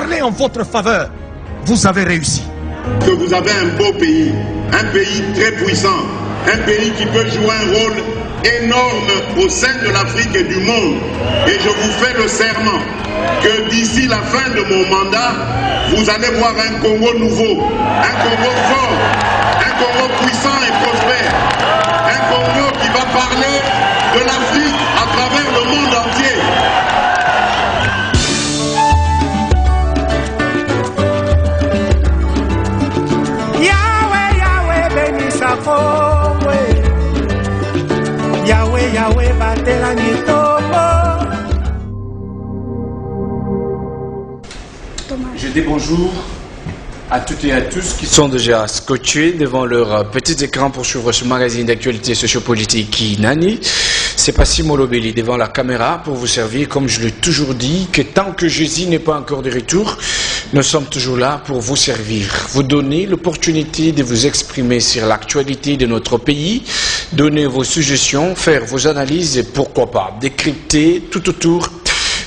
parler en votre faveur, vous avez réussi. Que vous avez un beau pays, un pays très puissant, un pays qui peut jouer un rôle énorme au sein de l'Afrique et du monde. Et je vous fais le serment que d'ici la fin de mon mandat, vous allez voir un Congo nouveau, un Congo fort, un Congo puissant et prospère, un Congo qui va parler de l'Afrique à travers le monde entier. Yahweh, Yahweh, bénissa Congo. Yahweh, Yahweh, batela nitobo. Je dis bonjour à toutes et à tous qui sont déjà scotchés devant leur petit écran pour suivre ce magazine d'actualité sociopolitique qui Nani. C'est Passi Molobeli devant la caméra pour vous servir, comme je l'ai toujours dit, que tant que Jésus n'est pas encore de retour, nous sommes toujours là pour vous servir, vous donner l'opportunité de vous exprimer sur l'actualité de notre pays, donner vos suggestions, faire vos analyses et pourquoi pas décrypter tout autour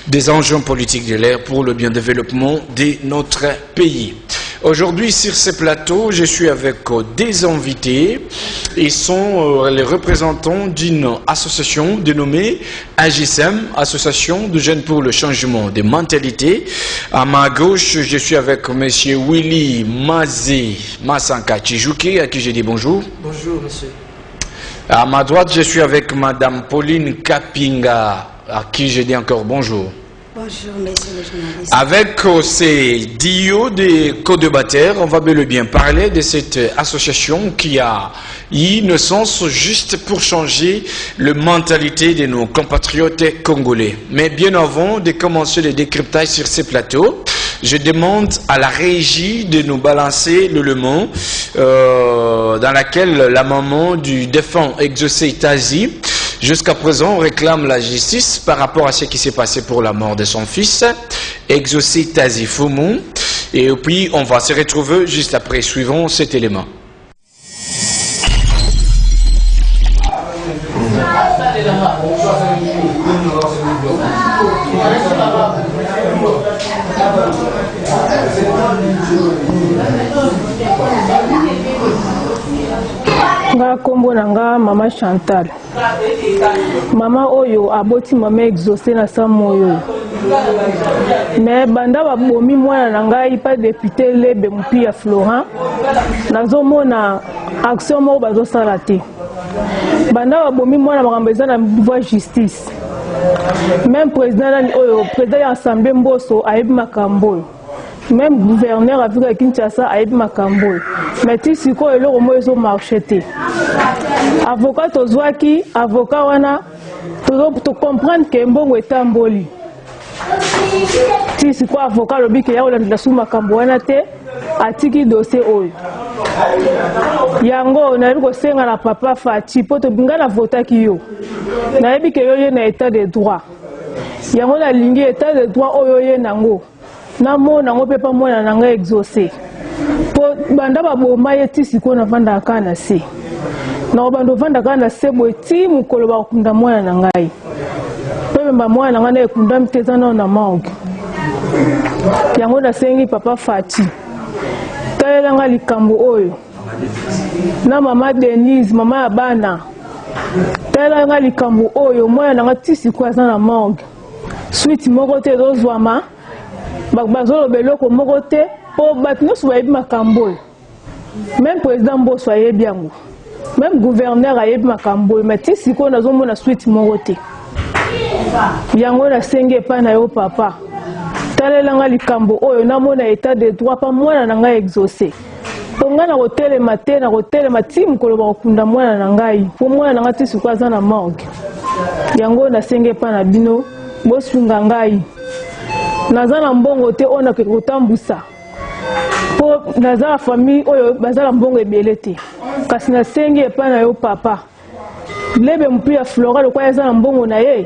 des enjeux politiques de l'ère pour le bien développement de notre pays. Aujourd'hui, sur ce plateau, je suis avec des invités. Ils sont les représentants d'une association dénommée AJSM, Association de jeunes pour le changement des mentalités. À ma gauche, je suis avec M. Willy Mazé Masanka Tchijouki, à qui je dis bonjour. Bonjour, monsieur. À ma droite, je suis avec Mme Pauline Kapinga, à qui je dis encore bonjour. Bonjour, messieurs les journalistes. Avec ces duos de co-débatteurs, on va bel et bien parler de cette association qui a une sens juste pour changer la mentalité de nos compatriotes congolais. Mais bien avant de commencer le décryptage sur ces plateaux, je demande à la régie de nous balancer l'élément dans laquelle la maman du défunt Exaucé Tazi, jusqu'à présent, on réclame la justice par rapport à ce qui s'est passé pour la mort de son fils, Exaucé Tazi Foumou. Et puis, on va se retrouver juste après. Suivons cet élément. Nga kombo nanga mama Chantal. Mama oyo aboti mama Exaucé na samoyo. Mais banda babomi mwana nanga ipa député Lebe Mupia Florent. Nazomona action mo bazo sala te. Banda babomi mwana makambeza na voie justice. Même président oyo président ya assemblée Mboso ayebi makambo. Même gouverneur avec Kinshasa a été makambo. Mais si quoi le romo ils ont marché. Avocat tozwaki, avocat wana to comprendre que mbongo est amboli. Si quoi avocat lobi que ya olanda sou makambo wana te atiki dossier oyo. Yango na ko senga na papa Fati poto bingana votaki yo. Na yebi que yo na état de droit. Yango na lingi état de droit oyo ye nango. Namo nango pepa mwana nanga Exaucé. Po banda baboma yeti siko na vanda kana se. Na bando vanda kana se boiti mukolo ba kunda mwana nangai. Pepe ba mwana nanga na ekunda mteza na mangue. Yango na sengi papa Fati. Talela nga likambo oyo. Na mama Denise, mama Abana. Talela nga likambo oyo mwana nanga tisiko aza na mangue. Suite moko te dozwama. Bazolo beloko moko te po batino so yebi makambo. Même président Mboso yebi yango. Même gouverneur yebi makambo, mais ti siko nazomona suite moko te. Yango na senge pa na yo papa. Talela nga likambo oyo namona état de droit pa mwana nanga Exaucé. Ponga na hôtel matin na hôtel mati mukolo ba kunda mwana nangai. Po mwana nanga ti siko aza na morgue. Yango na senge pa na bino bosunga ngai. Nazala mbongo te ona ke kotambusa po nazala famille oyo bazala mbongo ebele te kasi na sengi epa na yo papa Lebe Mupia Florent lokwa yazala mbongo na ye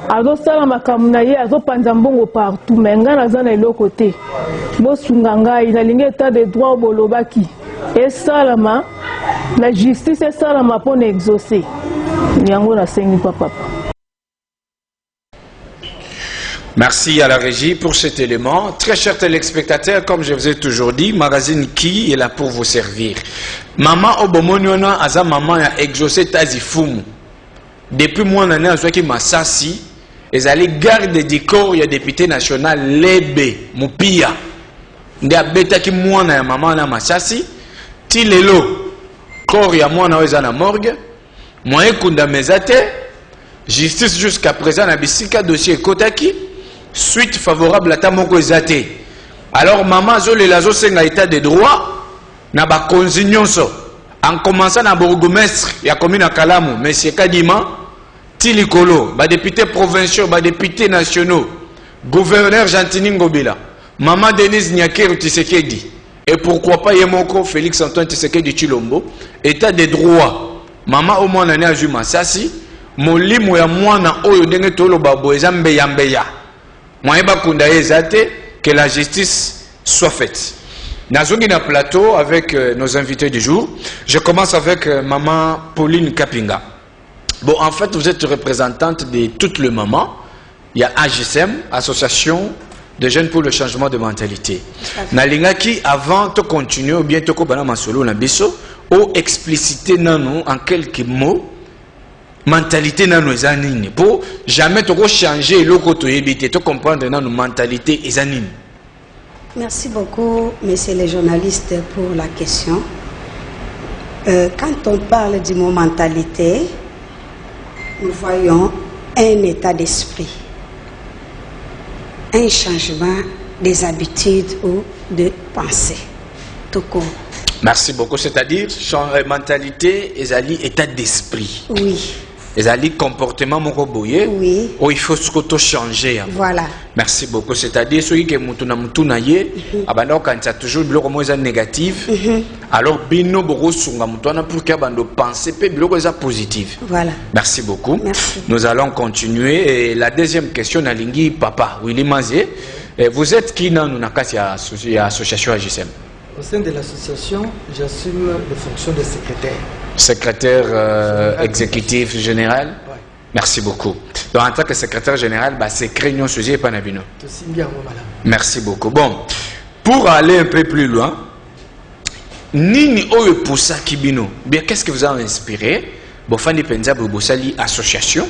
azo sala makamu na ye azo panza mbongo partout menga nazana eloko te bosunga ngai na lingi état de droit bolobaki esalama la justice esalama pona Exaucé yango na sengi papa. Merci à la régie pour cet élément. Très chers téléspectateurs, comme je vous ai toujours dit, magazine qui est là pour vous servir. Maman Obomoniona aza maman a exaucé tazifumu. Depuis mon année, je qui Massassi, ils allaient garder du corps, il y a député national Lebe, Mupia. Il y a bêta qui mouana ya maman na Massassi, Tilelo, corps ya mouana na morgue, moyen kunda mezate, justice jusqu'à présent na bisika dossier Kotaki, suite favorable à Tamoko Zate. Alors maman zo le lazo senga état de droit, na ba konsignonso. En commençant à bourgmestre, il y a commune à Kalamu, M. Kadima, Tilikolo, députés provinciaux, députés nationaux, gouverneur Jantini Ngobila, maman Denise Nyakeru Tshisekedi, et pourquoi pas Yemoko Félix Antoine Tshisekedi Chilombo, état de droit, maman au moins l'année à Juma Sassi, Molimu ya mwana oyo denge tolo babo ezambe yambeya. Moyeba kunda ezate, que la justice soit faite. Nazongi na plateau avec nos invités du jour. Je commence avec maman Pauline Kapinga. Bon, en fait, vous êtes représentante de toutes les mamans. Il y a AGSM, Association de jeunes pour le changement de mentalité. Nalingaki, avant de continuer, ou bien toko bana masolo na biso, ou expliciter nano en quelques mots, mentalité nano ezanini. Pour jamais toko changer l'oko to yebite, to comprendre nano mentalité ezanini. Merci beaucoup, messieurs les journalistes, pour la question. Quand on parle du mot mentalité, nous voyons un état d'esprit, un changement des habitudes ou de pensée. Tout court. Merci beaucoup. C'est-à-dire, mentalité, état d'esprit. Oui. Les comportement mon roboyer. Oui. Oh, il faut ce changer. Voilà. Merci beaucoup. C'est-à-dire, ceux qui sont alors quand il y a toujours des négatif, alors bino boro sunga mutuna pour qu'il y ait penser peu positif. Voilà. Merci beaucoup. Merci. Nous allons continuer. Et la deuxième question, Nalingi Papa Willy Mazé. Vous êtes qui dans l'association AGSM? Au sein de l'association, j'assume les fonctions de secrétaire. Secrétaire exécutif général. Ouais. Merci beaucoup. Donc en tant que secrétaire général, c'est Crénion Sujet et Panabino. Merci beaucoup. Bon, pour aller un peu plus loin, Nini Oyo Poussa Kibino, bien qu'est-ce que vous a inspiré? Bon, Fani Penzab Bosali Association,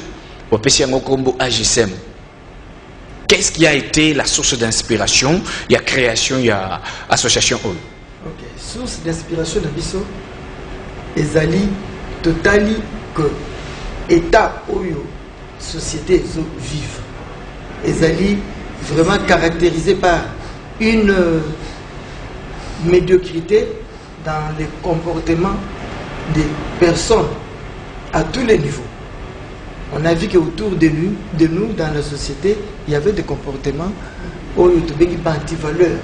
bon, Pessiango Kombo AGSM. Qu'est-ce qui a été la source d'inspiration? Il y a création, il y a association Oyo. Ok, source d'inspiration de Bisso. Ezali totali que état oyo société vive. Ezali vraiment caractérisé par une médiocrité dans les comportements des personnes à tous les niveaux. On a vu qu'autour de nous, dans la société, il y avait des comportements oyo tobeki anti-valeur.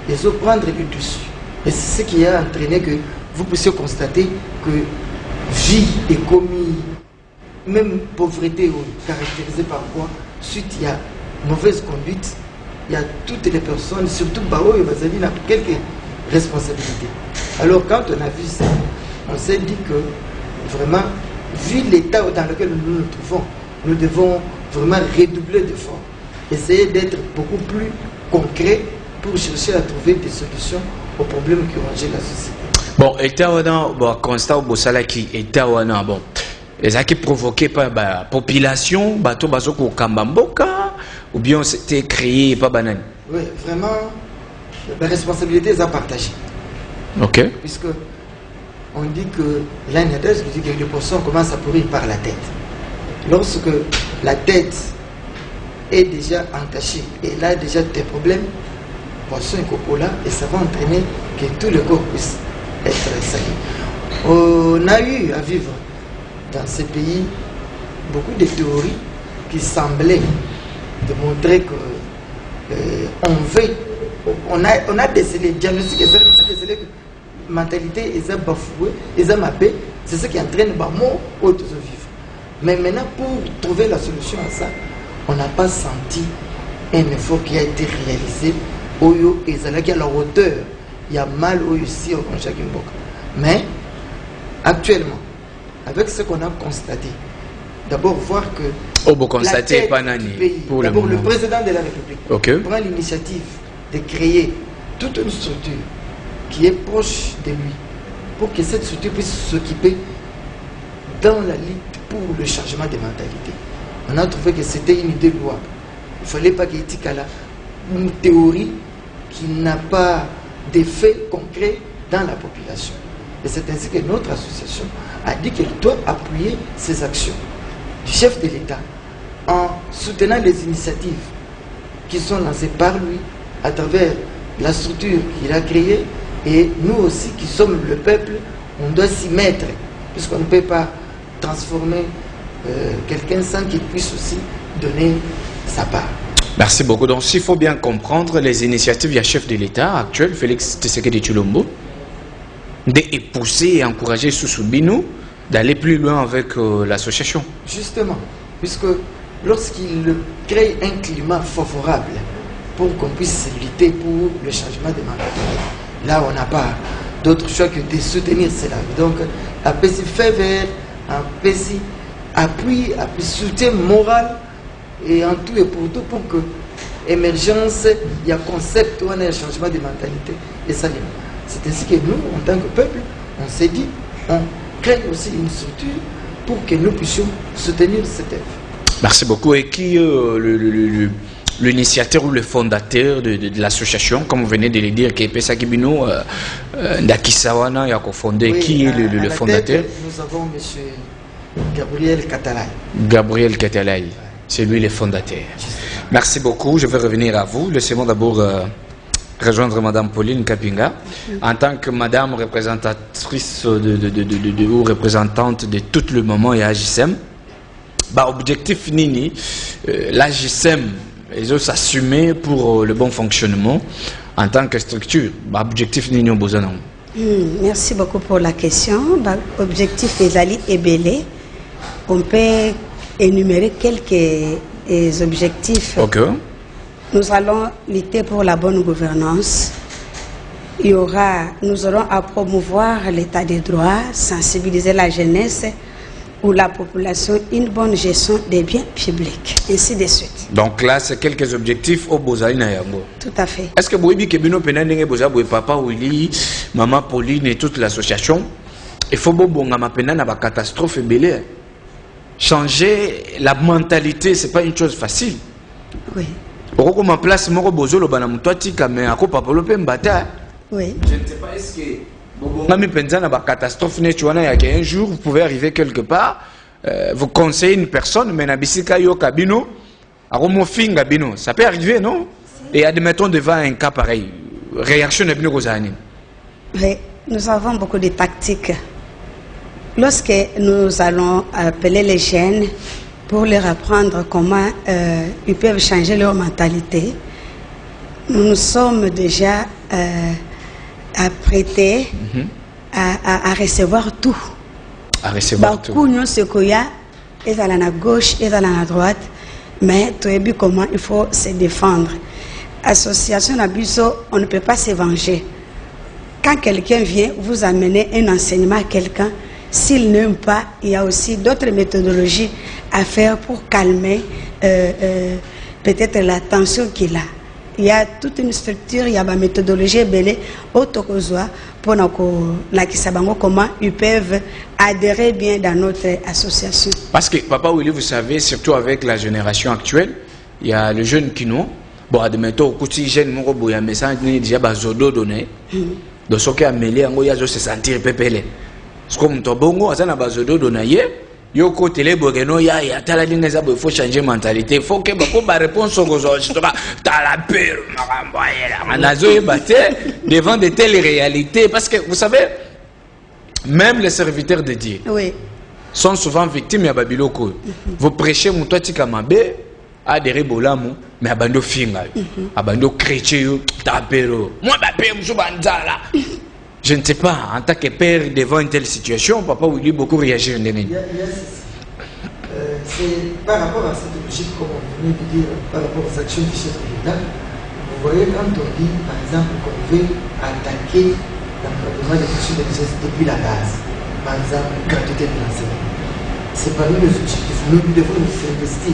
Ils ont prendre le dessus. Et c'est ce qui a entraîné que vous puissiez constater que vie est commis, même pauvreté caractérisée par quoi? Suite, il y a mauvaise conduite, il y a toutes les personnes, surtout Bao et Bazali, n'a quelques responsabilités. Alors quand on a vu ça, on s'est dit que vraiment, vu l'état dans lequel nous nous trouvons, nous devons vraiment redoubler d'efforts, essayer d'être beaucoup plus concrets pour chercher à trouver des solutions aux problèmes qui rongent la société. Bon, état bon constat au Bossala qui état bon, les qui provoqué par la population, bateau bazoko Kambamboka, ou bien c'était créé par Banane. Oui, vraiment, la responsabilité est à partager. Ok. Puisque on dit que l'année dernière, je dis que les poissons commencent à pourrir par la tête. Lorsque la tête est déjà entachée et là déjà des problèmes, poisson et copola, et ça va entraîner que tout le corps puisse être sali. On a eu à vivre dans ces pays beaucoup de théories qui semblaient démontrer que on a décelé, diagnostic, on a décelé que la mentalité est bafouée, est mappée, c'est ce qui entraîne le mot au vivre. Mais maintenant, pour trouver la solution à ça, on n'a pas senti un effort qui a été réalisé. Oyo et Zalaki à la hauteur, il y a mal aussi au Konchakimboka. Mais actuellement, avec ce qu'on a constaté, d'abord voir que Oh, bon, constaté, pas nani. Pour le président de la République prend l'initiative de créer toute une structure qui est proche de lui, pour que cette structure puisse s'occuper dans la lutte pour le changement des mentalités. On a trouvé que c'était une idée louable. Il ne fallait pas qu'il y ait une théorie qui n'a pas d'effet concret dans la population. Et c'est ainsi que notre association a dit qu'elle doit appuyer ces actions du chef de l'État en soutenant les initiatives qui sont lancées par lui à travers la structure qu'il a créée. Et nous aussi qui sommes le peuple, on doit s'y mettre, puisqu'on ne peut pas transformer quelqu'un sans qu'il puisse aussi donner sa part. Merci beaucoup. Donc, s'il faut bien comprendre les initiatives du chef de l'État actuel, Félix Tshisekedi Tshilombo, d'épouser et encourager Soussoubinou d'aller plus loin avec l'association. Justement, puisque lorsqu'il crée un climat favorable pour qu'on puisse lutter pour le changement des mentalités, là on n'a pas d'autre choix que de soutenir cela. Donc, un petit fait vert, un petit appui, soutien moral et en tout et pour tout pour que l'émergence, il y a concept, on a un changement de mentalité et ça. C'est ainsi que nous, en tant que peuple, on s'est dit, on crée aussi une structure pour que nous puissions soutenir cette œuvre. Merci beaucoup. Et qui l'initiateur ou le fondateur de l'association, comme vous venez de le dire, qui est Pesa Kibino, Ndakisawana, il a cofondé. Qui est le fondateur? Nous avons M. Gabriel Katalay. Gabriel Katalay, c'est lui le fondateur. Merci beaucoup. Je vais revenir à vous. Laissez-moi d'abord rejoindre Mme Pauline Kapinga. En tant que Madame représentatrice ou représentante de tout le moment et AJSM, objectif Nini, l'AJSM, ils ont s'assumer pour le bon fonctionnement en tant que structure. Objectif Nini au Bozanon. Merci beaucoup pour la question. Objectif Ezali Ebele. On peut énumérer quelques objectifs. Nous allons lutter pour la bonne gouvernance. Nous aurons à promouvoir l'état des droits, sensibiliser la jeunesse ou la population, une bonne gestion des biens publics, ainsi de suite. Donc là, c'est quelques objectifs au Bozali Nayango. Tout à fait. Est-ce que vous avez dit que Papa Willy, Maman Pauline et toute l'association, il faut que catastrophe belé. Changer la mentalité, ce n'est pas une chose facile. Oui. Comment place mon bozolo banamutwatika mais à quoi papa le pembata. Oui. Je ne sais pas est-ce que catastrophe un jour vous pouvez arriver quelque part, vous conseillez une personne mais nabisika yo kabino, aromofinga bino, ça peut arriver non? Et admettons devant un cas pareil, réaction de bino gozani. Oui, nous avons beaucoup de tactiques. Lorsque nous allons appeler les jeunes pour leur apprendre comment ils peuvent changer leur mentalité, nous sommes déjà apprêtés à recevoir tout. À recevoir tout. Nous avons à la gauche et à la droite, mais tu as vu comment il faut se défendre. Association Abuso, on ne peut pas se venger. Quand quelqu'un vient vous amener un enseignement à quelqu'un, s'il n'aime pas, il y a aussi d'autres méthodologies à faire pour calmer peut-être la tension qu'il a. Il y a toute une structure, il y a une méthodologie belée autocozoa pour comment ils peuvent adhérer bien dans notre association. Parce que, Papa Willy, vous savez, surtout avec la génération actuelle, il y a le jeune Kino. Bon, admettons, quand jeune il y a un message déjà bazodo donné. Donc, ce qui est amélioré, il y a se sentir pépélé. Comme ton bongo, ça n'a pas de donner. Yo côté les bogeno ya tala ligne ça il faut changer mentalité. Il faut que ma réponse aux autres. T'as la peur, Anazo est battu devant de telles réalités parce que vous savez, même les serviteurs de Dieu sont souvent victimes de Babiloko. Vous prêchez mon toi tikamabe à des rebolamu mais abando finga, abando chrétien t'as peur. Moi bapé m'sou banzala. Je ne sais pas, en tant que père devant une telle situation, Papa Willy beaucoup réagir. C'est par rapport à cette logique, comme on venait de dire, par rapport aux actions du chef de l'État, vous voyez quand on dit, par exemple, qu'on veut attaquer l'encadrement des questions de richesse depuis la base, par exemple, gratuité de l'enseignement. C'est parmi nos objectifs. Nous devons nous investir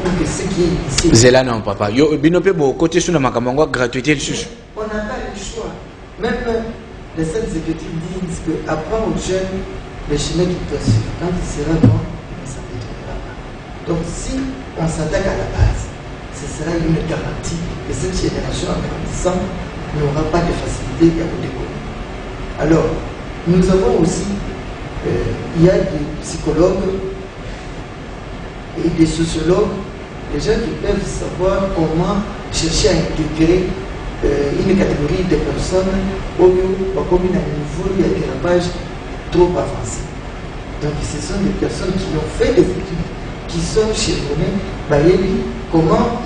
pour que ce qui est ici... Zéla non, papa. Yo, binope, côté sur la macamango, gratuité, on n'a pas le choix. Même les Saintes Écritures disent qu'apprends aux jeunes le chemin qu'ils doivent suivre. Quand il sera grand, il ne s'arrêtera pas. Donc si on s'attaque à la base, ce sera une garantie que cette génération en grandissant n'aura pas de facilité à vous découvrir. Alors, nous avons aussi, il y a des psychologues et des sociologues, des gens qui peuvent savoir comment chercher à intégrer une catégorie de personnes comme à un niveau de dérapage trop avancé. Donc ce sont des personnes qui ont fait des études, qui sont chevronnées, comment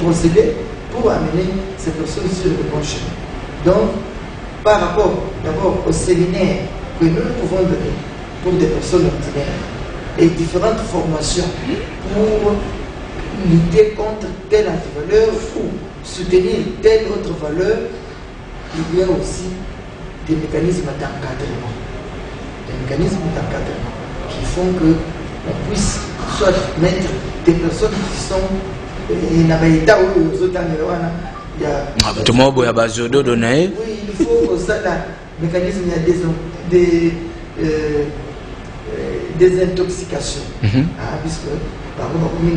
procéder pour amener ces personnes sur le bon chemin. Donc, par rapport d'abord au séminaire que nous pouvons donner pour des personnes ordinaires et différentes formations pour lutter contre telle antivaleur ou soutenir telle autre valeur, il y a aussi des mécanismes d'encadrement. Des mécanismes d'encadrement qui font qu'on puisse soit mettre des personnes qui sont oui, il faut que ça, le mécanisme des intoxications. Puisque, par exemple, il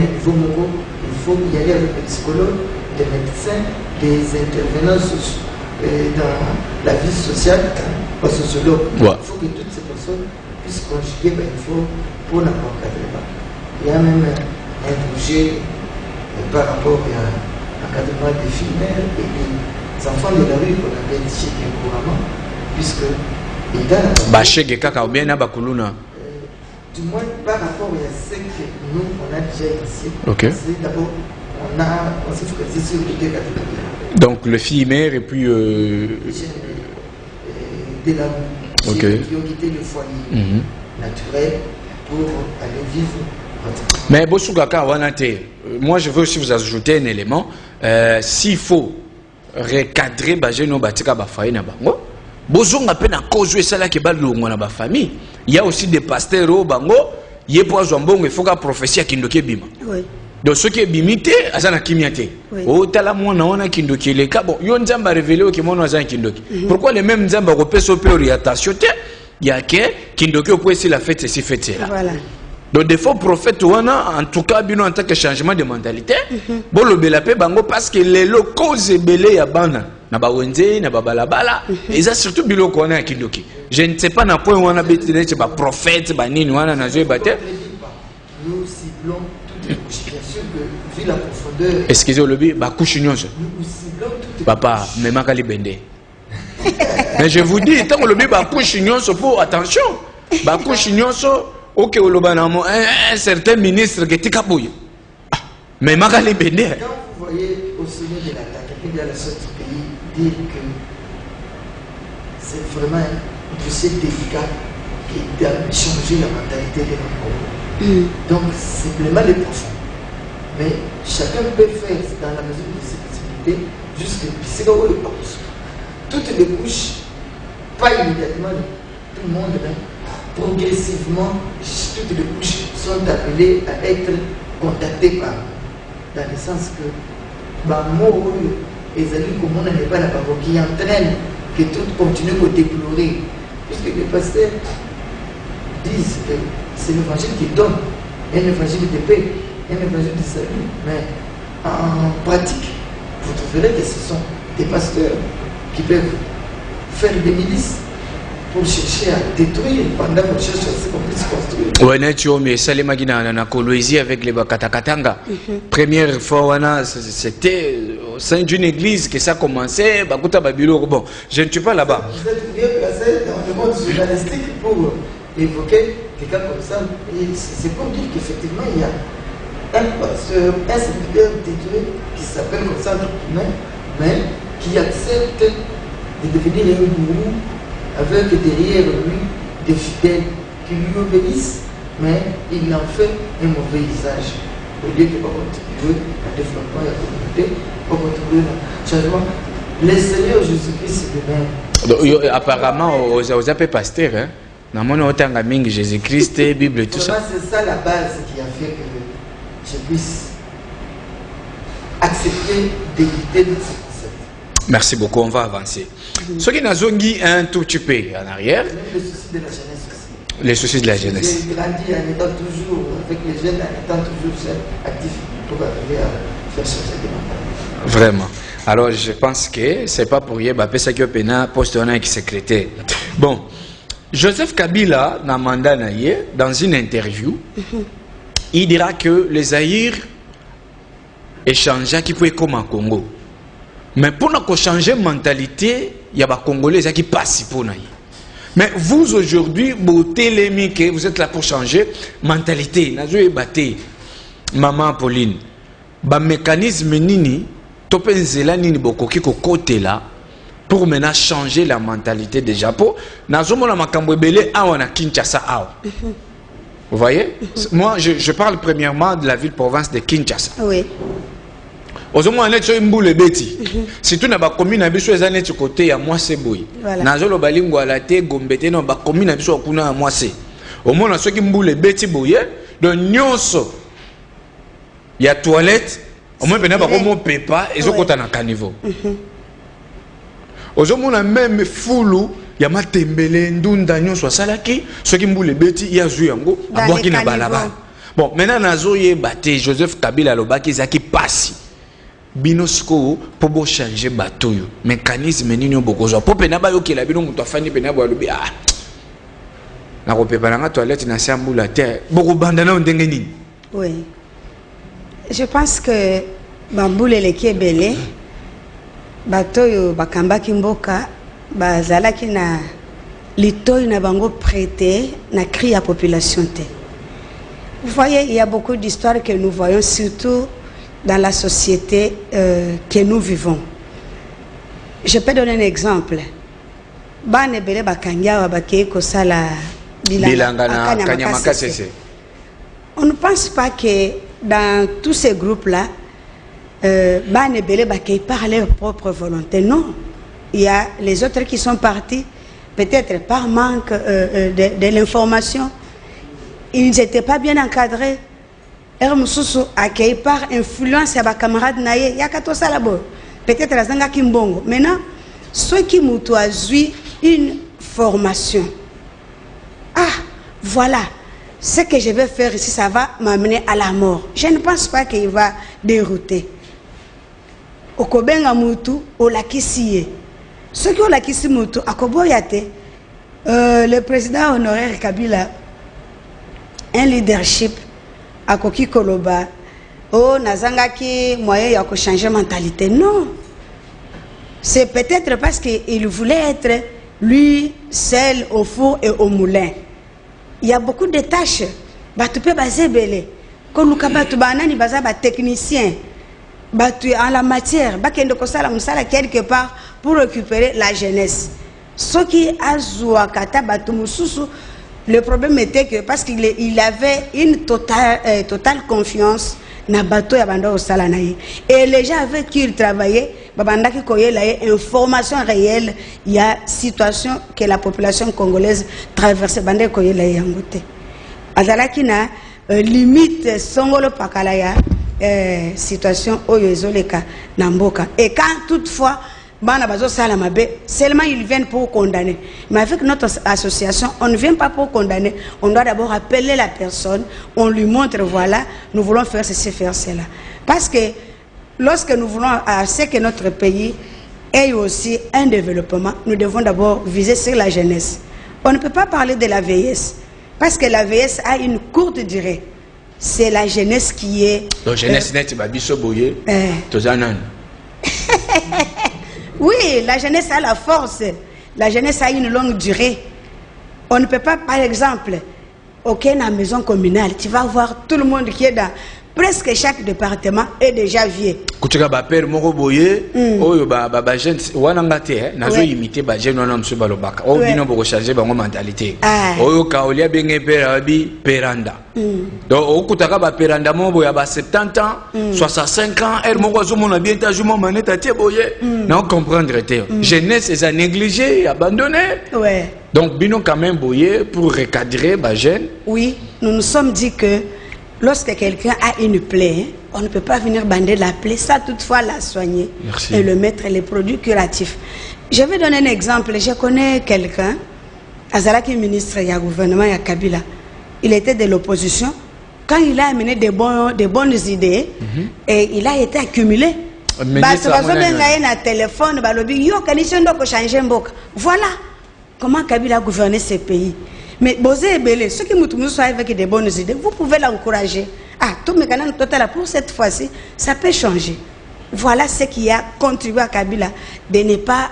faut y aller avec des psychologues, des médecins, des intervenants dans la vie sociale, pas sociologues. Il faut que toutes ces personnes puissent conjuguer il faut pour l'encadrement. Il y a même un projet par rapport à l'encadrement des filles mères et des enfants de la rue qu'on appelle chez couramment, puisque du moins par rapport à ce que nous on a déjà ici, c'est d'abord on s'est focalisé sur les deux catégories. Donc le fille mère et puis de l'amour qui ont quitté le foyer naturel pour aller vivre. Mais moi je veux aussi vous ajouter un élément. S'il faut recadrer il y a aussi des pasteurs au bango, il y a il faut que prophétie kindoke bima. Donc ce qui est bimité, azana kimiate. Oh tala mona wana kindoke le kabo. Yo nzamba révélé que mona azana kindoke. Pourquoi les mêmes nzamba repeso pe orientation te? Il y a que kindoke peut si la fête c'est fête là. Voilà. Donc des faux prophètes wana en tout cas bino en tant que changement de mentalité, bon le belape bango parce que les locaux belé ya bana na ba wenze na ba balabala et ça surtout bilo ko na kindoki. Je ne sais pas na point wana betile ba prophète ba nini wana na zo baté. Nous ciblons toutes les couches bien sûr que vu la profondeur. Excusez le bi ba couche nyonso. Nous ciblons toutes. Papa, mais makali bende. Mais je vous dis tant que le bi ba couche nyonso pour attention. Ba couche nyonso ok, un certain ministre qui est capouille. Mais Magali Bende. Quand vous voyez au sommet de l'attaque, il y a la sorte du pays dire que c'est vraiment un dossier délicat qui doit changer la mentalité de notre Congo. Donc, c'est vraiment les profonds. Mais chacun peut faire dans la mesure de ses possibilités, jusqu'à ce que toutes les couches, pas immédiatement, tout le monde, hein, progressivement, toutes les couches sont appelées à être contactées par nous. Dans le sens que, moi, les amis communs n'est pas la parole qui entraîne que tout continue à déplorer. Puisque les pasteurs disent que c'est l'évangile qui donne, un évangile de paix, un évangile de salut. Mais en pratique, vous trouverez que ce sont des pasteurs qui peuvent faire des milices pour chercher à détruire pendant qu'on cherche à ce qu'on puisse construire. Ouais, Netio, mais ça les magina na Colosie avec les Bakatakatanga. Première fois, c'était au sein d'une église que ça commençait. Bakuta Babilo, bon, je ne suis pas là-bas. Vous êtes bien placé dans le monde journalistique pour évoquer des cas comme ça. C'est pour dire qu'effectivement, il y a un pasteur, un serviteur de Dieu qui s'appelle comme ça, mais qui accepte de devenir un gourou avec derrière lui des fidèles qui lui obéissent, mais il en fait un mauvais usage. Au lieu de ne pas contribuer à développement de la communauté, pas contribuer au changement. Le Seigneur Jésus-Christ c'est le même. Apparemment, aux appels pasteurs, hein, Na mona otanga mingi Jésus-Christ, Bible tout ça. C'est ça la base qui a fait que je puisse accepter d'écouter notre concept. Merci beaucoup, on va avancer. Ce qui n'a zongi un tout petit peu en arrière. Même les soucis de la jeunesse aussi. Les soucis de la jeunesse. J'ai grandi en étant toujours avec les jeunes, en étant toujours actif pour arriver à faire changer des mentalités. Vraiment. Alors je pense que c'est pas pour rien, ça qui est poste qui secrétaire. Bon, Joseph Kabila, dans une interview, il dira que les Zaïre échangent qui peut comme en Congo. Mais pour nous changer de mentalité, il y a des Congolais qui passent pour nous. Mais vous aujourd'hui, vous êtes là pour changer mentalité. Maman Pauline, le mécanisme nini, topenzela nini bokoki ko côté là pour maintenant changer la mentalité des Japon. Nazomona makambo ebele awa na Kinshasa awa. Vous voyez? Moi je parle premièrement de la ville-province de Kinshasa. Oui. Ozomo anet so mbule beti. Surtout na ba commune na biso ezane ti côté ya Mwase boy. Nazolo balingo ala te gombete na ba commune na biso kuna ya Mwase. Omona soki mbule beti boye donc nyonso ya toilette au moins bena ba komo pepa ezokota na caniveau. Ozomona même fulu ya matembele ndunda nyonso asalaki soki mbule beti ya zu yango abwaki na balabala. Bon, maintenant nazo yeba te Joseph Kabila lobaki zaki pasi. Binosko pour changer bateau mécanisme nini bokozo po pena ba yokela bino muto afani pena ba lobi ah na ko pepa na toilette na sambula te boko banda na ndenge nini. Oui, je pense que bamboule le kebele bateau yo bakamba kimboka bazalaki na litoy na bango prêté na cri à population te. Vous voyez, il y a beaucoup d'histoires que nous voyons surtout dans la société que nous vivons. Je peux donner un exemple. Banebele bakanya wabake kosala bilanga na Kanyamakasese. On ne pense pas que dans tous ces groupes-là, Banebele bakay par leur propre volonté. Non. Il y a les autres qui sont partis, peut-être par manque de l'information. Ils n'étaient pas bien encadrés. Ermususu accueilli par influence à ma camarade naye yakato salabo peut-être la zanga kimbongo. Maintenant ceux qui m'ont eu une formation, voilà ce que je vais faire ici, ça va m'amener à la mort. Je ne pense pas qu'il va dérouter. Okobenga mutu olakisiye ceux qui ont lakisi mutu akoboyate. Le président honoraire Kabila, un leadership à Koki Koloba, oh, Nazangaki, moyen ya changer mentalité. Non. C'est peut-être parce qu'il voulait être lui seul au four et au moulin. Il y a beaucoup de tâches. Tu peux baser belé. Quand nous avons banani baza ba technicien, en la matière, bakendo kosala musala quelque part pour récupérer la jeunesse. Ce qui a zouakata batumususu. Le problème était que parce qu'il avait une totale confiance dans bateau ya banda osala naye. Et les gens avec qui il travaillait, babanda ki koyela information réelle, il y a situation que la population congolaise traverse banda koyela yangote. Azalaki na limite songolo pakalaya situation oyo ezoleka na mboka. Et quand toutefois seulement ils viennent pour condamner. Mais avec notre association, on ne vient pas pour condamner. On doit d'abord appeler la personne, on lui montre, voilà, nous voulons faire ceci, faire cela. Parce que lorsque nous voulons ce que notre pays ait aussi un développement, nous devons d'abord viser sur la jeunesse. On ne peut pas parler de la vieillesse, parce que la vieillesse a une courte durée. C'est la jeunesse qui est... La jeunesse n'est pas bisoboye, oui, la jeunesse a la force. La jeunesse a une longue durée. On ne peut pas, par exemple, aucune maison communale, tu vas voir tout le monde qui est dans presque chaque département est déjà vieux. Kutuka ba père moko boye, oyo ba jeune wana ngate nazo imiter ba jeune wana mso balobaka. O bino boko changer bango mentalité. Oyo kaolia benge père abi peranda. Donc okutaka ba peranda mo ya ba 70 ans, 65 ans, elle moko zo mona bien ta jument maneta tie boye. Non comprendre te. Jeunesse est à négliger, abandonner. Ouais. Donc, bino quand même boyé pour recadrer les jeunes. Oui, nous nous sommes dit que lorsque quelqu'un a une plaie, on ne peut pas venir bander la plaie, ça toutefois la soigner. Merci. Et le mettre les produits curatifs. Je vais donner un exemple. Je connais quelqu'un, Azalaki ministre du gouvernement ya Kabila. Il était de l'opposition. Quand il a amené des bonnes idées, et il a été accumulé. Téléphone, voilà comment Kabila a gouverné ce pays. Mais ceux qui sont avec des bonnes idées, vous pouvez l'encourager. Ah, tout mécanisme total pour cette fois-ci, ça peut changer. Voilà ce qui a contribué à Kabila de ne pas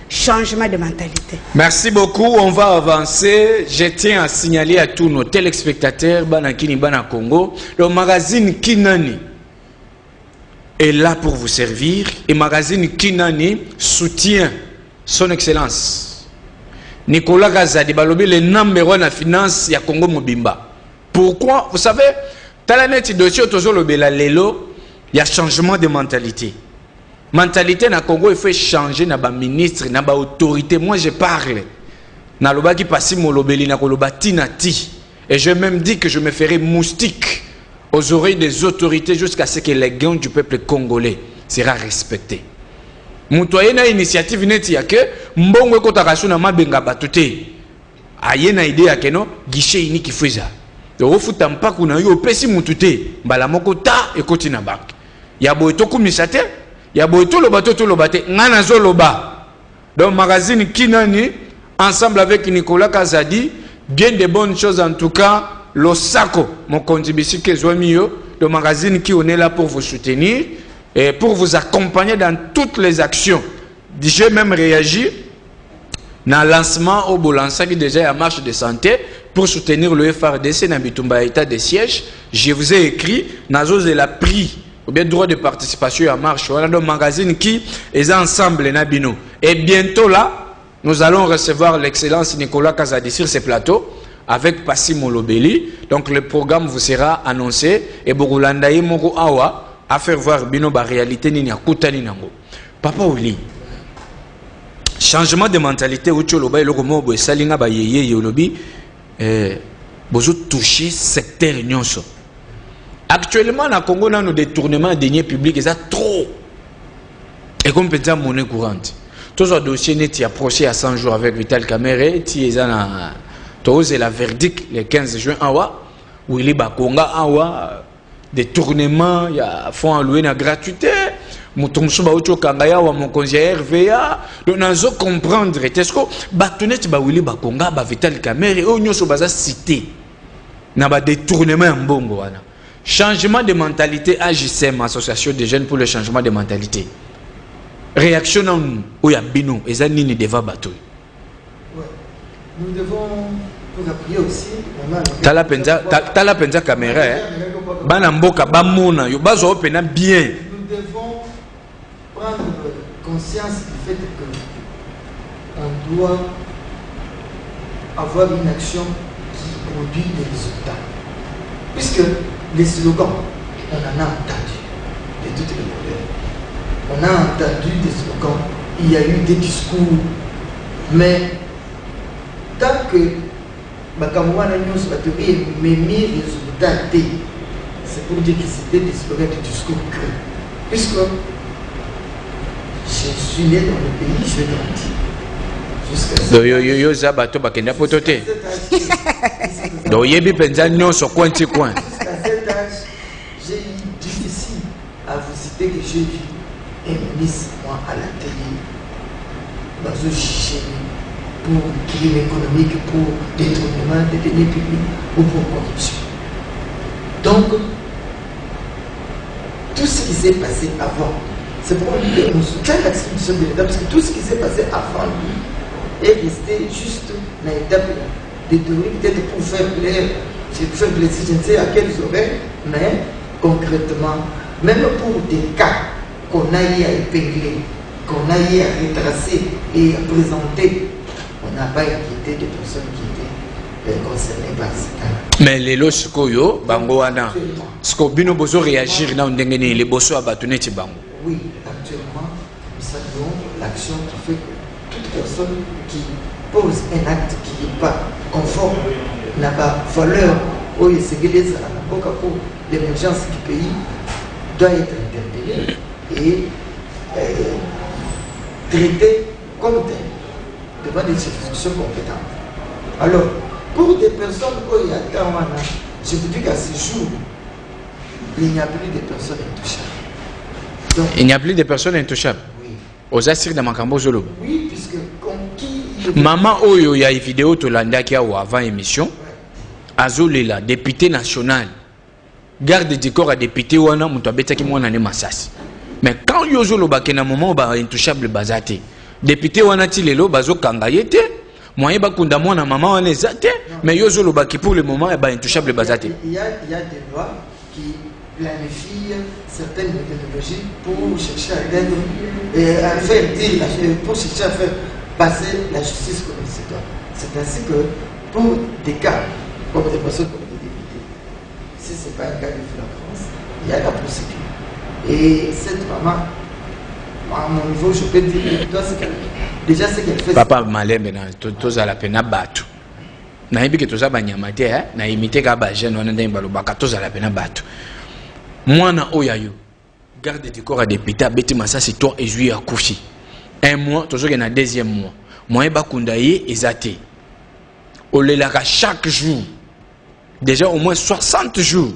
changement de mentalité. Merci beaucoup, on va avancer. Je tiens à signaler à tous nos téléspectateurs, Banakini Bana Congo, le magazine Kinani est là pour vous servir et le magazine Kinani soutient son excellence. Nicolas Gazadi Balobi, le numéro 1 de la finance ya Congo Mobimba. Pourquoi? Vous savez, Talanet dossier toujours le Belalelo, il y a changement de mentalité. Mentalité na Congo, il faut changer na ba ministre, na ba autorité. Moi je parle. Na loba qui passe molobeli na koloba tinati. Et je même dit que je me ferai moustique aux oreilles des autorités jusqu'à ce que les gains du peuple congolais sera respecté. Mutoye na initiative neti ya ke mbongo ko takasu na mabenga batute. Aye na idée ya ke no guichet unique fuza. Donc ofuta mpaku na yo pesi mutute mbala moko ta ekoti na banque. Ya boeto kumisate, ya boeto lobato to lobate ngana zo loba. Donc magazine Kinani ensemble avec Nicolas Kazadi, bien de bonnes choses en tout cas. Losako, mon contribution que Zouamio, le magazine qui on est là pour vous soutenir et pour vous accompagner dans toutes les actions. J'ai même réagi dans le lancement au Bolansa qui déjà en marche de santé pour soutenir le FRDC dans Bitumba état de siège. Je vous ai écrit, Nazos et la prix ou bien droit de participation à marche. Voilà le magazine qui est ensemble Nabino. Et bientôt là, nous allons recevoir l'excellence Nicolas Kazadi sur ce plateau avec Passi Molobeli. Donc le programme vous sera annoncé et Bogulandaye Moko Awa à faire voir Bino ba réalité ni Kutani Nango. Papa Oli, changement de mentalité où tu loba le romo bo salinga ba yeye yolobi bozo toucher secteur nyonso. Actuellement na Congo na nos détournements de deniers publics et ça trop. Et comme peut-être monnaie courante. Tous les dossiers net a procès à 100 jours avec Vital Kamere, ti ezana c'est la verdict le 15 juin awa où il est bakonga awa détournement il y a fonds alloué na gratuité mutumsu ba ucho kangaya wa mon conseiller RVA donc nazo comprendre est-ce que batonet ba wili bakonga ba Vital Kamere o nyoso baza cité na ba détournement en bongo wana changement de mentalité AJCM association des jeunes pour le changement de mentalité réaction où ya bino ezanini deva bato. Nous devons, pour appuyer aussi, Tala penza caméra, bana mboka bamona yo bazo opena bien. Nous devons prendre conscience du fait que on doit avoir une action qui produit des résultats. Puisque les slogans, on en a entendu de toutes les modèles. On a entendu des slogans, il y a eu des discours, mais tant que Bakamouana News batterie mes résultats, c'est pour dire que c'était des slogans de discours creux. Puisque je suis né dans le pays, je grandis. Jusqu'à yo zabato bakenda potote. Do yebi penza nyonso coin ti coin. Jusqu'à cet âge, j'ai eu difficile à vous citer que j'ai vu un ministre moi à la télé dans un chiché pour crime économique, pour détournement des deniers publics ou pour corruption. Donc, tout ce qui s'est passé avant, c'est pour lui que nous soutenons l'expulsion de l'État, parce que tout ce qui s'est passé avant lui est resté juste dans l'étape de théorie, peut-être pour faire plaisir, je ne sais à quelles oreilles, mais concrètement, même pour des cas qu'on a eu à épingler, qu'on a eu à retracer et à présenter, on n'a pas inquiété des personnes qui étaient concernées par ce cas. Mais les loskoyo, bangoana, ce que bino bozo réagir na ndengene les bosso abatuneti bango. Oui, actuellement, nous saluons l'action qui fait que toute personne qui pose un acte qui n'est pas conforme n'a pas valeur pour l'émergence du pays doit être interpellé et traité comme tel devant des institutions compétentes. Alors, pour des personnes qui attendent, je vous dis qu'à ce jour, il n'y a plus de personnes intouchables. Donc, il n'y a plus de personnes intouchables. Oui. Aux assises de Makambo Zolo. Oui, puisque comme qui... Maman Oyo, il y a une vidéo de l'Anda qui a avant émission. Azolela, député national. Garde du corps à député wana mutabeta ki mwana ne masasi. Mais quand Yozolo bakena moment ba intouchable bazate. Député wana tilelo bazo kangayete. Moyen bakunda mwana maman wana ezate. Mais Yozolo baki pour le moment ba intouchable bazate. Il y a des lois qui planifient certaines méthodologies pour chercher à atteindre et à faire dire pour chercher à faire passer la justice comme il se doit. C'est ainsi que pour des cas comme des personnes comme des députés, si ce n'est pas un cas de flagrance, il y a la procédure. Et cette maman, à mon niveau, je peux dire déjà ce qu'elle fait. Papa Malembe, tous à la peine à battre. Na ibi que tous à banyamate, na imité kaba jeune, on a d'un balobaka, tous à la peine à battre. Moi na oyayo, garde du corps à député, bêti massa c'est toi et juillet à coucher. Un mois, toujours qu'il y a un deuxième mois. Moi et bakundaye ezate. Olelaka chaque jour. Déjà au moins 60 jours.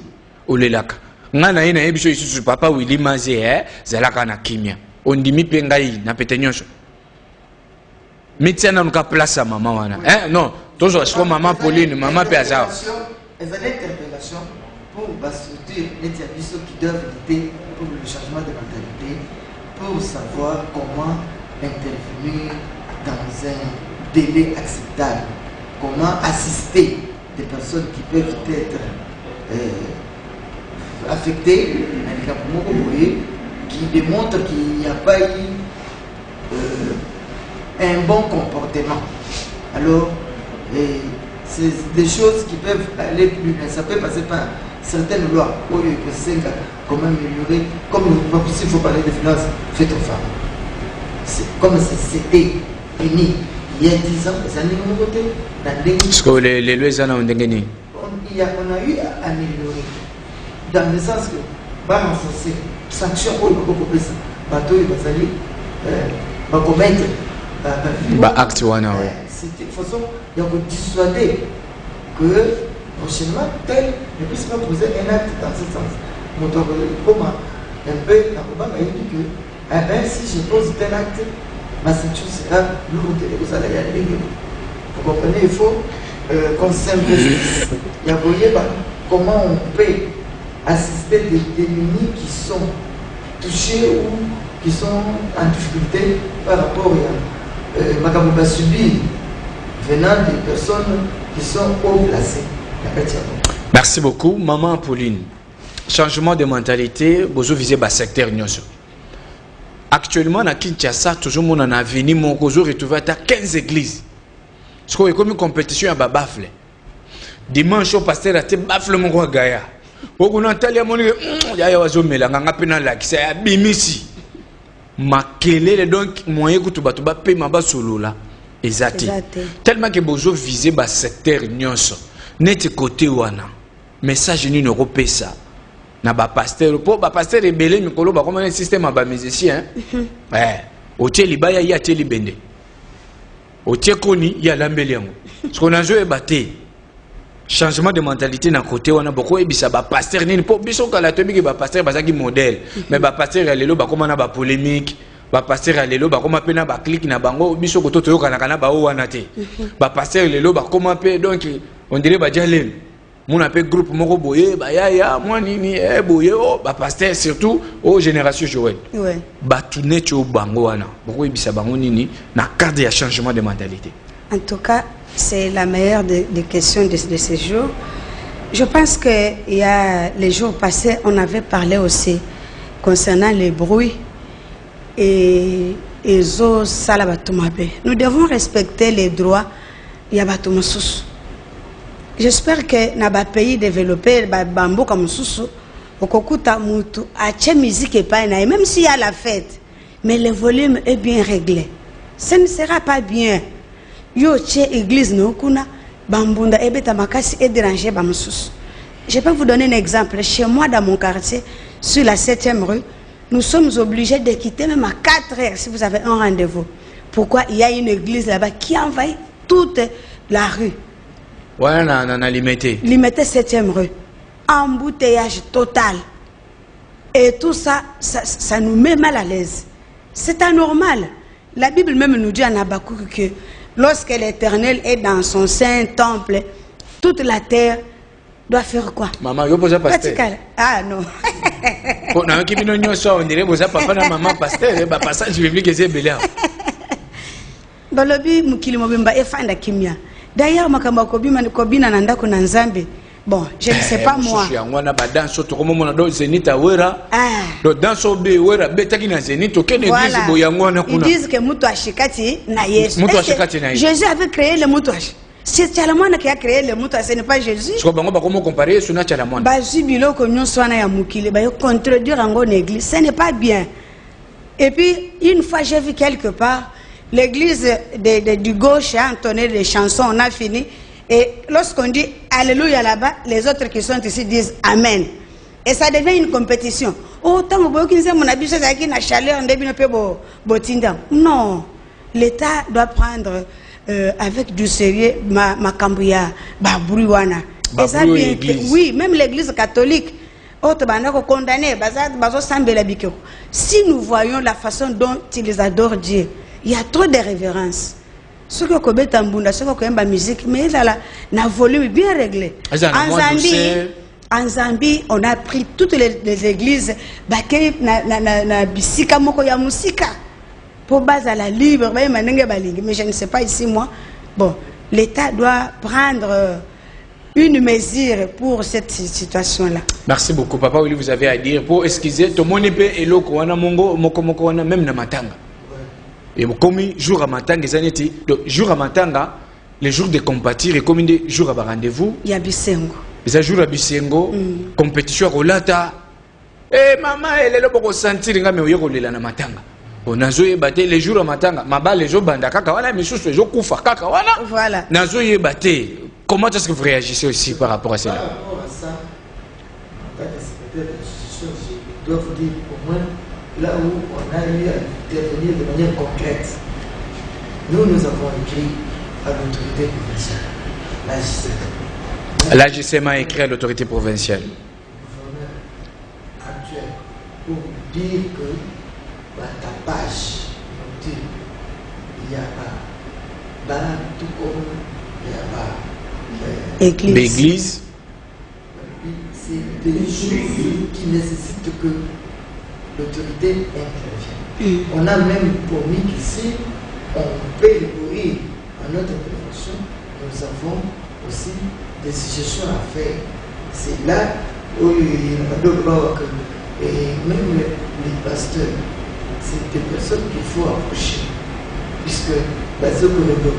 Olelaka. Ngana ina ebiso isu papa Willy Mazé zalaka na kimia. Ondimi pengai na petenyosho. Mitiana nuka place à maman wana. Non, toujours je maman Pauline, maman Péazao. Elle va l'interpellation pour soutenir les services qui doivent lutter pour le changement de mentalité, pour savoir comment intervenir dans un délai acceptable, comment assister des personnes qui peuvent être affectées, qui démontrent qu'il n'y a pas eu un bon comportement. Alors, c'est des choses qui peuvent aller plus loin. Ça peut passer par certaines lois. Comment améliorer, comme s'il faut parler de finances, faites aux femmes. C'est comme si c'était fini il y a 10 ans, les années nouveautés. Parce que les lois ont été on a eu à améliorer. Dans le sens que, va renforcer, sanction pour le ça, bateau et basali, va commettre. Acte wana. C'est de façon, il y a dissuader que prochainement, tel ne puisse pas poser un acte dans ce sens. Mon comment un peu, il dit que si je pose tel acte, ma ceinture sera lourde et vous allez y aller. Vous comprenez, il faut qu'on s'investisse. Il y a comment on peut assister des démunis qui sont touchés ou qui sont en difficulté par rapport à Makamouba subi venant des personnes qui sont haut placées. Merci beaucoup, maman Pauline. Changement de mentalité, vous visez le secteur Nyoso. Actuellement, à Kinshasa, toujours mon avenir, mon réseau retrouvé à 15 églises. Parce qu'il y a comme une compétition à Babafle. Dimanche, au pasteur a été Bafle mon roi Gaïa. Pour qu'on entende, il y a un homme qui a c'est Abimisi. Ma kele donc moyen que tu vas payer ma base solo là. Exact. Tellement que vous visez le secteur Nyoso. Net côté wana. Message ni européen ça. Na ba pasteur pour ba pasteur rebelle mikolo ba comme un système ba musicien otie libaya ya tie libende otie koni ya lambeli yango ce qu'on a joué baté changement de mentalité na côté wana boko ebisa ba pasteur nini po biso kala tobi ba pasteur bazaki modèle mais ba pasteur ya lelo ba comme na ba polémique ba pasteur ya lelo ba comme pena ba clique na bango biso ko to yoka na ba wana te ba pasteur lelo ba comme pe donc on dirait ba jalem mon appel groupe moko boye ba ya moi nini boye ba pasteur surtout aux générations Joël ouais ba tourner cho bango wana boko ebisa bango nini na cadre de changement de mentalité. En tout cas, c'est la meilleure des questions de ces jours. Je pense que il y a les jours passés, on avait parlé aussi concernant les bruits et zo salabatumabe. Nous devons respecter les droits yabatumasusu. J'espère que dans les pays développés, bambo comme Soussou, okokuta mutu ache musique et pas même s'il y a la fête, mais le volume est bien réglé. Ce ne sera pas bien. Yo tche église no kuna bambunda ebeta makasi et déranger bamsus. Je peux vous donner un exemple. Chez moi dans mon quartier, sur la 7e rue, nous sommes obligés de quitter même à 4 heures si vous avez un rendez-vous. Pourquoi? Il y a une église là-bas qui envahit toute la rue. Ouais, on a limité. Limité 7e rue. Embouteillage total. Et tout ça, ça nous met mal à l'aise. C'est anormal. La Bible même nous dit en Habakkuk que lorsque l'Éternel est dans son saint temple, toute la terre doit faire quoi? Maman, yo posa pasteur. Ah non. On a un qui vient nous on dirait posa papa na maman pasteur, bah passage biblique c'est belé. Balobi mukili mobimba efanda kimia. D'ailleurs makamba kobina na ndako na Nzambe. Bon, je ne sais pas moi. Ils disent que Moutouachikati na Yesu. Jésus avait créé le Moutouach. C'est Tchalamouana qui a créé le Moutouach, ce n'est pas Jésus. Ce n'est pas bien. Et puis, une fois j'ai vu quelque part, l'église du gauche a entonné des chansons, on a fini. Et lorsqu'on dit Alléluia là-bas, les autres qui sont ici disent Amen. Et ça devient une compétition. Oh, tant que mon habit, c'est qui n'a chaleur, non. L'État doit prendre avec du sérieux ma cambouya, babouiwana. Et ça bien, oui, même l'église catholique. Si nous voyons la façon dont ils adorent Dieu, il y a trop de révérence. Ce que Kobeta Mbunda, ce que Koyemba musique, mais il a un volume bien réglé. En Zambie, on a pris toutes les églises, na bisika moko ya musika, pour base à la libre, mais je ne sais pas ici moi. Bon, l'État doit prendre une mesure pour cette situation-là. Merci beaucoup, Papa Willy, vous avez à dire pour excuser tout le monde et le Kowana Mongo, Moko même na matanga. Et comme jour à matanga, jour à matanga, les jours de compatir et comme des jours à rendez-vous. Il y a Bisengo. Les jours à Bisengo, compétition rolata. Eh maman, elle est là pour sentir nga me yoko lela na matanga. On a joué batté les jours à matanga. Maba les jours banda kaka wana mais sous les jours kufa kaka wana. Voilà. Na joué batté. Comment est-ce que vous réagissez aussi par rapport à cela? Par rapport à ça, en tant que secrétaire de l'association, je dois vous dire au moins là où on a eu à intervenir de manière concrète. Nous avons écrit à l'autorité provinciale, L'AGCM a écrit à l'autorité provinciale. Le gouverneur actuel, pour dire que la tapage, il y a pas, tout comme il y a pas l'église. C'est des choses qui nécessitent que l'autorité intervienne. On a même promis qu'ici, on peut évoluer à notre intervention. Nous avons aussi des suggestions à faire. C'est là où il y a d'autres blocs. Et même les pasteurs, c'est des personnes qu'il faut approcher. Puisque, parce que le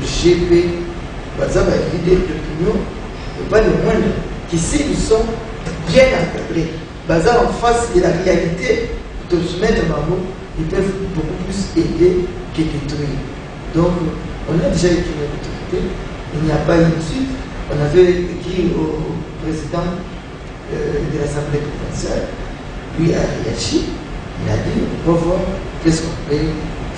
GP, parce que le leader d'opinion, n'est pas le moindre, qu'ici ils sont bien encadrés. Basé en face de la réalité, de se mettre en mots, ils peuvent beaucoup plus aider que détruire. Donc, on a déjà écrit l'autorité, il n'y a pas eu de suite. On avait écrit au président de l'Assemblée provinciale, lui a réagi, il a dit, on va voir qu'est-ce qu'on peut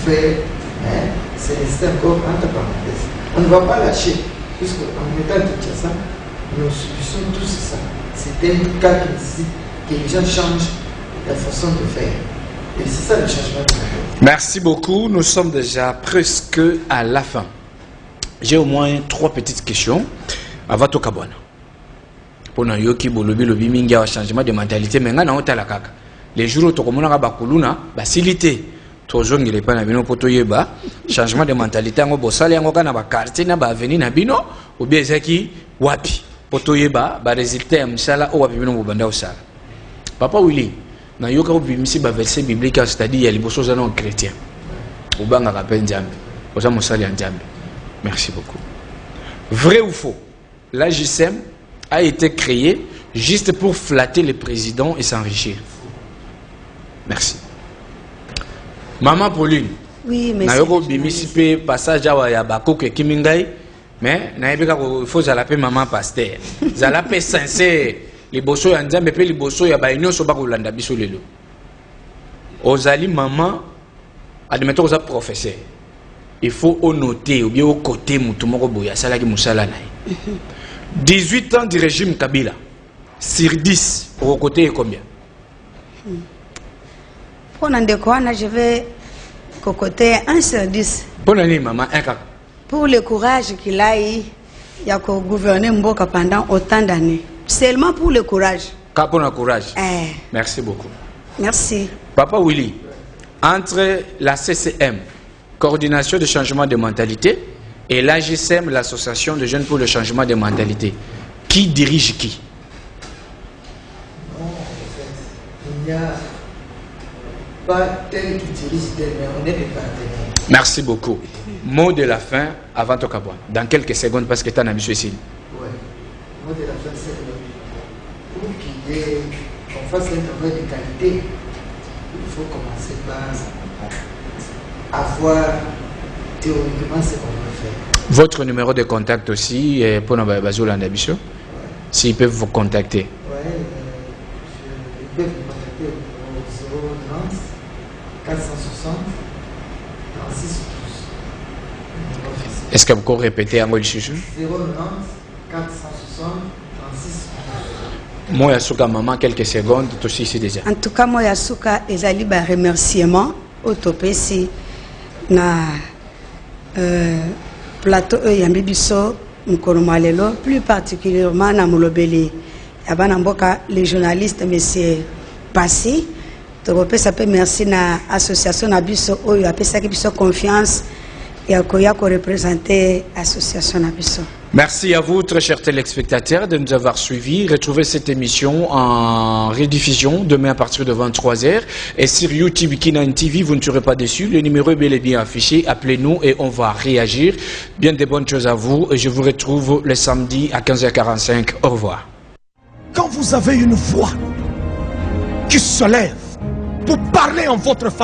faire, mais c'est resté encore entre parenthèses. On ne va pas lâcher, puisqu'en mettant tout ça, nous subissons tous ça. C'est un cas qui nécessite que les gens changent la façon de faire. Et c'est ça le changement de la. Merci beaucoup. Nous sommes déjà presque à la fin. J'ai au moins 3 petites questions. Avato Kabwana. Pour nous, yoki bolobi lobi mingi changement de mentalité. Mais ngana otala kaka. Les jours où tu commences bakuluna, facilité. Toujours il est pas na bino poto yeba. Changement de mentalité. Ngo bosali ngo kana ba quartier na ba avenue na bino. Ou bien zaki wapi. Poto yeba ba résultat msala o wapi bino bobanda osala. Papa Willy. Na yoka obimisi ba verset biblique, c'est-à-dire il y a les bossos non chrétiens. Obanga rappel Nzambe. Oza mosali ya Nzambe. Merci beaucoup. Vrai ou faux? L'AGCM a été créé juste pour flatter le président et s'enrichir. Merci. Maman Pauline, Oui, mais Nayoko bimisipe passage awa ya bakoke kimingai, mais naebeka ko faut zalape maman pasteur. Zalape sincère, les bosso ya nzambe pe les bosso ya ba nyonso ba kolanda biso lelo. Ozali maman, admettons oza professeur. Il faut noter ou bien au côté mutu moko boya sala ki musala na. 18 ans du régime Kabila sur 10 au côté est combien? Pour Nandekouana, je vais cocoter 1 sur 10. Pour l'année, maman, un cas. Pour le courage qu'il a eu, il a gouverné Mboka pendant autant d'années. Seulement pour le courage. Pour le courage. Eh. Merci beaucoup. Merci. Papa Willy, entre la CCM, Coordination de changement de mentalité, et l'AGSM, l'Association de jeunes pour le changement de mentalité, qui dirige qui? Non, en fait, il n'y a pas tel qui dirige tel, mais on est des partenaires. Merci beaucoup. Mot de la fin avant Tokabwa. Dans quelques secondes, parce que tu as un ami suicide. Oui. Mot de la fin, c'est que pour qu'on fasse un travail de qualité, il faut commencer par avoir théoriquement ce qu'on va faire. Votre numéro de contact aussi, pour nous, s'ils peuvent vous contacter. Oui, ils peuvent me contacter au 030 460 36 12. Est-ce que vous pouvez répéter en Gaulish? 090 460 36 12. Moi, Yasuka, maman, quelques secondes, tout aussi c'est déjà. En tout cas, moi, Yasuka, ezali ba remerciement au topesi na plateau yambi biso mkolomalelo, plus particulièrement na molobeli abana mboka les journalistes monsieur Passy. Topesa pe merci na association na biso oyo apesa ki biso confiance et koya ko représenter association na biso. Merci à vous, très chers téléspectateurs, de nous avoir suivis. Retrouvez cette émission en rediffusion demain à partir de 23h. Et sur YouTube, Kinan TV, vous ne serez pas déçus. Le numéro est bel et bien affiché. Appelez-nous et on va réagir. Bien de bonnes choses à vous. Et je vous retrouve le samedi à 15h45. Au revoir. Quand vous avez une voix qui se lève pour parler en votre faveur,